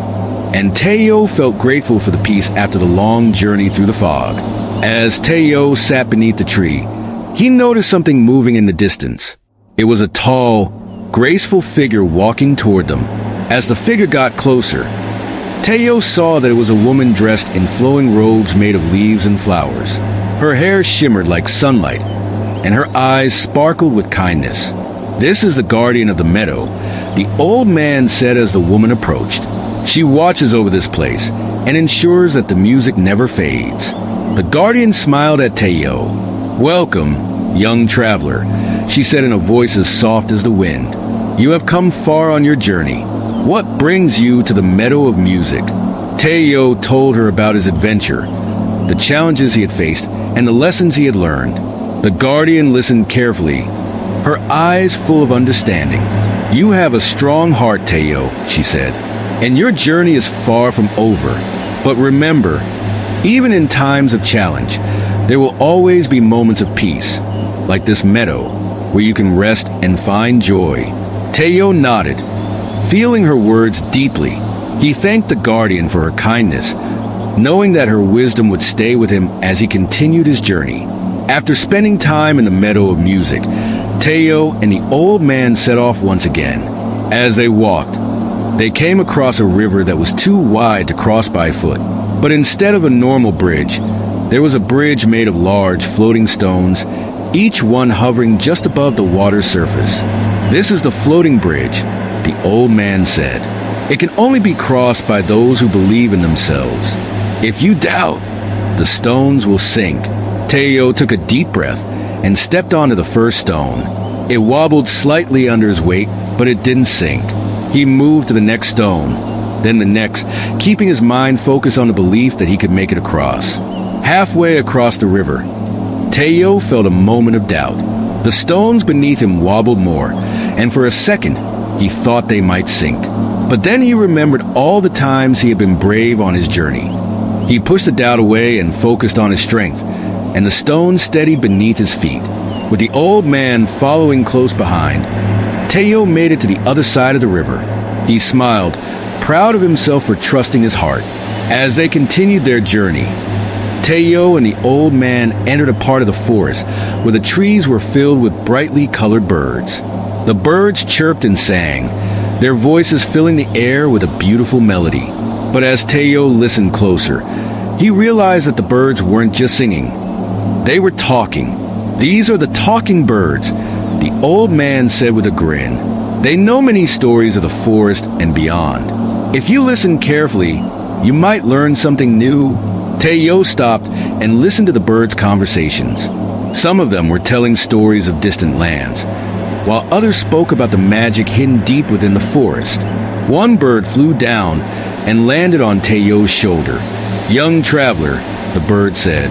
and Teo felt grateful for the peace after the long journey through the fog. As Teo sat beneath the tree, he noticed something moving in the distance. It was a tall, graceful figure walking toward them. As the figure got closer, Teo saw that it was a woman dressed in flowing robes made of leaves and flowers. Her hair shimmered like sunlight, and her eyes sparkled with kindness. "This is the guardian of the meadow," the old man said as the woman approached. "She watches over this place and ensures that the music never fades." The guardian smiled at Teo. "Welcome, young traveler," she said in a voice as soft as the wind. "You have come far on your journey. What brings you to the meadow of music?" Teo told her about his adventure, the challenges he had faced, and the lessons he had learned. The guardian listened carefully, her eyes full of understanding. "You have a strong heart, Teo," she said, "and your journey is far from over. But remember, even in times of challenge, there will always be moments of peace, like this meadow, where you can rest and find joy." Teo nodded, feeling her words deeply. He thanked the guardian for her kindness, knowing that her wisdom would stay with him as he continued his journey. After spending time in the meadow of music, Teo and the old man set off once again. As they walked, they came across a river that was too wide to cross by foot. But instead of a normal bridge, there was a bridge made of large floating stones, each one hovering just above the water's surface. "This is the floating bridge," the old man said. "It can only be crossed by those who believe in themselves. If you doubt, the stones will sink." Teo took a deep breath and stepped onto the first stone. It wobbled slightly under his weight, but it didn't sink. He moved to the next stone, then the next, keeping his mind focused on the belief that he could make it across. Halfway across the river, Teo felt a moment of doubt. The stones beneath him wobbled more, and for a second, he thought they might sink. But then he remembered all the times he had been brave on his journey. He pushed the doubt away and focused on his strength, and the stones steadied beneath his feet. With the old man following close behind, Teo made it to the other side of the river. He smiled, proud of himself for trusting his heart. As they continued their journey, Teo and the old man entered a part of the forest where the trees were filled with brightly colored birds. The birds chirped and sang, their voices filling the air with a beautiful melody. But as Teo listened closer, he realized that the birds weren't just singing. They were talking. "These are the talking birds," the old man said with a grin. "They know many stories of the forest and beyond. If you listen carefully, you might learn something new." Teo stopped and listened to the birds' conversations. Some of them were telling stories of distant lands, while others spoke about the magic hidden deep within the forest. One bird flew down and landed on Teo's shoulder. "Young traveler," the bird said,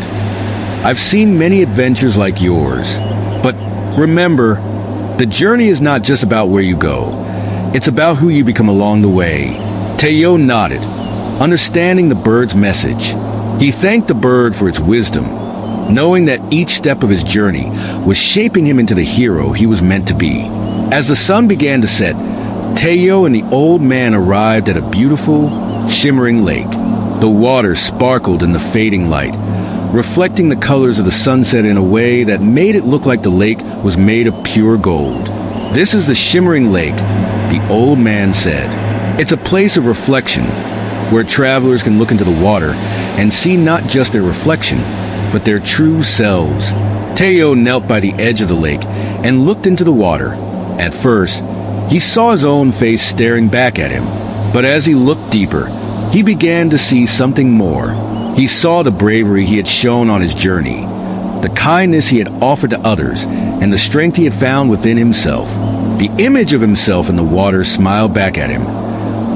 "I've seen many adventures like yours. But remember, the journey is not just about where you go. It's about who you become along the way." Teo nodded, understanding the bird's message. He thanked the bird for its wisdom, knowing that each step of his journey was shaping him into the hero he was meant to be. As the sun began to set, Teo and the old man arrived at a beautiful, shimmering lake. The water sparkled in the fading light, reflecting the colors of the sunset in a way that made it look like the lake was made of pure gold. "This is the shimmering lake," the old man said. "It's a place of reflection, where travelers can look into the water and see not just their reflection, but their true selves." Teo knelt by the edge of the lake and looked into the water. At first, he saw his own face staring back at him, but as he looked deeper, he began to see something more. He saw the bravery he had shown on his journey, the kindness he had offered to others, and the strength he had found within himself. The image of himself in the water smiled back at him,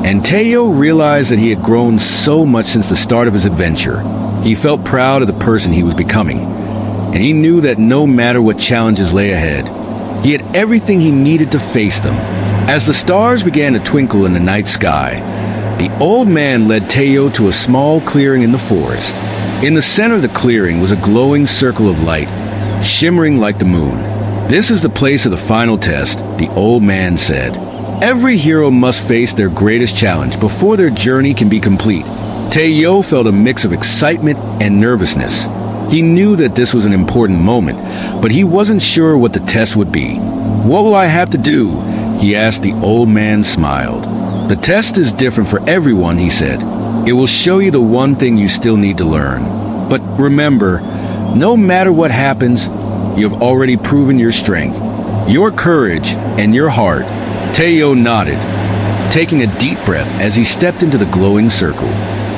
and Teo realized that he had grown so much since the start of his adventure. He felt proud of the person he was becoming, and he knew that no matter what challenges lay ahead, he had everything he needed to face them. As the stars began to twinkle in the night sky, the old man led Teo to a small clearing in the forest. In the center of the clearing was a glowing circle of light, shimmering like the moon. "This is the place of the final test," the old man said. "Every hero must face their greatest challenge before their journey can be complete." Teo felt a mix of excitement and nervousness. He knew that this was an important moment, but he wasn't sure what the test would be. "What will I have to do?" he asked. The old man smiled. "The test is different for everyone," he said. "It will show you the one thing you still need to learn. But remember, no matter what happens, You have already proven your strength, your courage, and your heart. Teo nodded, taking a deep breath as he stepped into the glowing circle.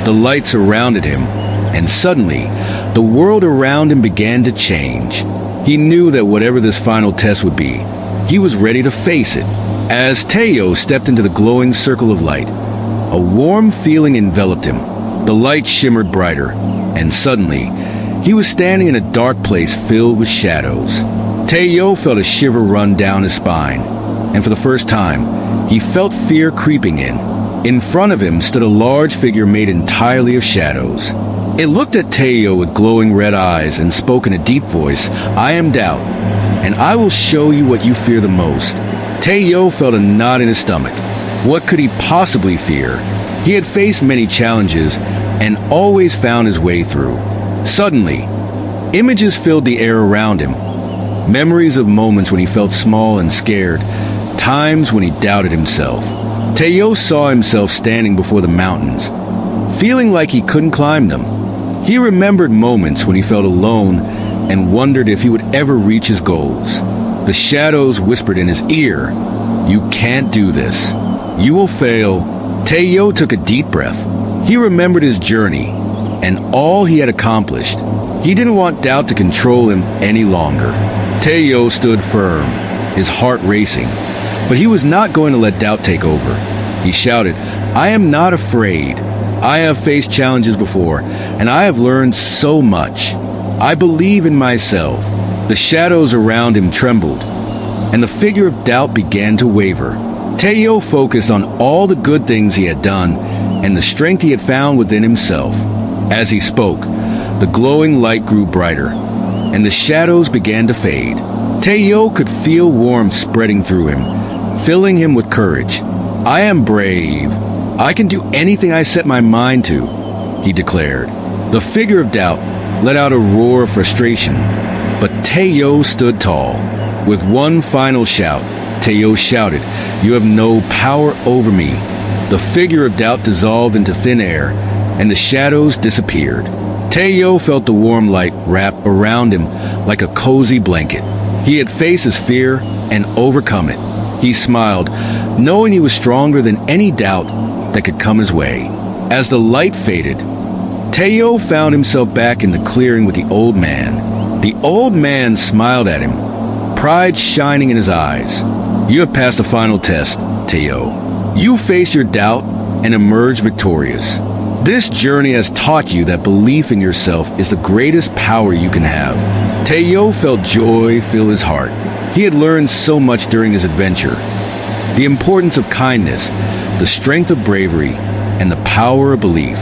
The light surrounded him, and suddenly, the world around him began to change. He knew that whatever this final test would be, he was ready to face it. As Teo stepped into the glowing circle of light, a warm feeling enveloped him. The light shimmered brighter, and suddenly, he was standing in a dark place filled with shadows. Teo felt a shiver run down his spine, and for the first time, he felt fear creeping in. In front of him stood a large figure made entirely of shadows. It looked at Teo with glowing red eyes and spoke in a deep voice, "I am Doubt, and I will show you what you fear the most." Teo felt a knot in his stomach. What could he possibly fear? He had faced many challenges and always found his way through. Suddenly, images filled the air around him. Memories of moments when he felt small and scared, times when he doubted himself. Teo saw himself standing before the mountains, feeling like he couldn't climb them. He remembered moments when he felt alone and wondered if he would ever reach his goals. The shadows whispered in his ear, "You can't do this. You will fail." Teo took a deep breath. He remembered his journey and all he had accomplished. He didn't want doubt to control him any longer. Teo stood firm, his heart racing, but he was not going to let doubt take over. He shouted, "I am not afraid. I have faced challenges before, and I have learned so much. I believe in myself." The shadows around him trembled, and the figure of doubt began to waver. Teo focused on all the good things he had done and the strength he had found within himself. As he spoke, the glowing light grew brighter, and the shadows began to fade. Teo could feel warmth spreading through him, filling him with courage. "I am brave. I can do anything I set my mind to," he declared. The figure of doubt let out a roar of frustration, but Teo stood tall. With one final shout, Teo shouted, "You have no power over me." The figure of doubt dissolved into thin air, and the shadows disappeared. Teo felt the warm light wrap around him like a cozy blanket. He had faced his fear and overcome it. He smiled, knowing he was stronger than any doubt that could come his way. As the light faded, Teo found himself back in the clearing with the old man. The old man smiled at him, pride shining in his eyes. "You have passed the final test, Teo. You faced your doubt and emerged victorious. This journey has taught you that belief in yourself is the greatest power you can have." Teo felt joy fill his heart. He had learned so much during his adventure. The importance of kindness, the strength of bravery, and the power of belief.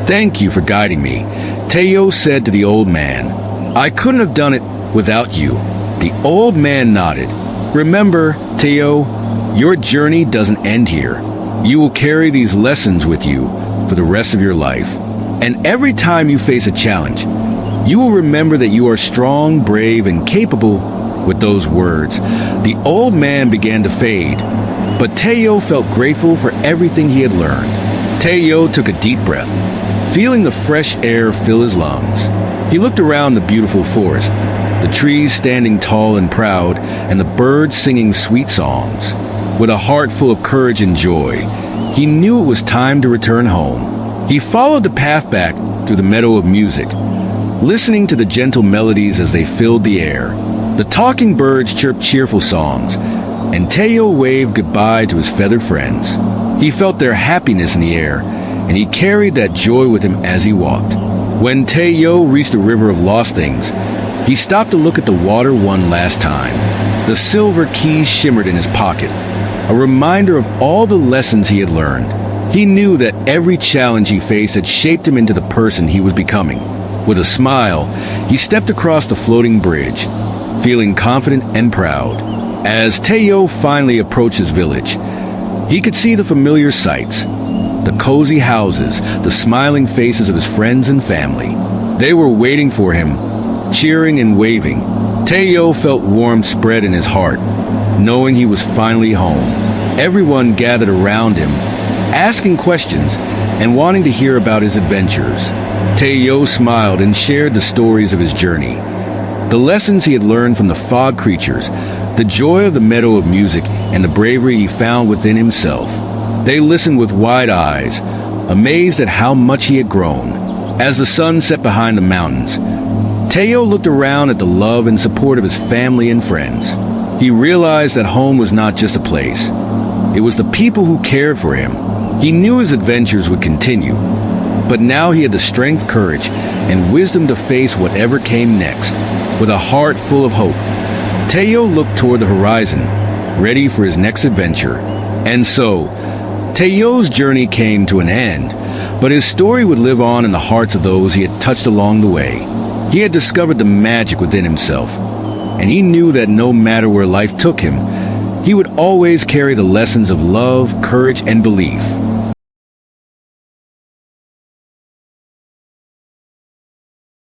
"Thank you for guiding me," Teo said to the old man. "I couldn't have done it without you." The old man nodded. "Remember, Teo, your journey doesn't end here. You will carry these lessons with you for the rest of your life. And every time you face a challenge, you will remember that you are strong, brave, and capable." With those words, the old man began to fade, but Teo felt grateful for everything he had learned. Teo took a deep breath, feeling the fresh air fill his lungs. He looked around the beautiful forest, the trees standing tall and proud, and the birds singing sweet songs. With a heart full of courage and joy, he knew it was time to return home. He followed the path back through the meadow of music, listening to the gentle melodies as they filled the air. The talking birds chirped cheerful songs, and Teo waved goodbye to his feathered friends. He felt their happiness in the air, and he carried that joy with him as he walked. When Teo reached the river of lost things, he stopped to look at the water one last time. The silver keys shimmered in his pocket, a reminder of all the lessons he had learned. He knew that every challenge he faced had shaped him into the person he was becoming. With a smile, he stepped across the floating bridge, feeling confident and proud. As Teo finally approached his village, he could see the familiar sights, the cozy houses, the smiling faces of his friends and family. They were waiting for him, cheering and waving. Teo felt warmth spread in his heart, knowing he was finally home. Everyone gathered around him, asking questions and wanting to hear about his adventures. Teo smiled and shared the stories of his journey. The lessons he had learned from the fog creatures, the joy of the meadow of music, and the bravery he found within himself. They listened with wide eyes, amazed at how much he had grown. As the sun set behind the mountains, Teo looked around at the love and support of his family and friends. He realized that home was not just a place. It was the people who cared for him. He knew his adventures would continue, but now he had the strength, courage, and wisdom to face whatever came next. With a heart full of hope, Teo looked toward the horizon, ready for his next adventure. And so, Teo's journey came to an end, but his story would live on in the hearts of those he had touched along the way. He had discovered the magic within himself, and he knew that no matter where life took him, he would always carry the lessons of love, courage, and belief.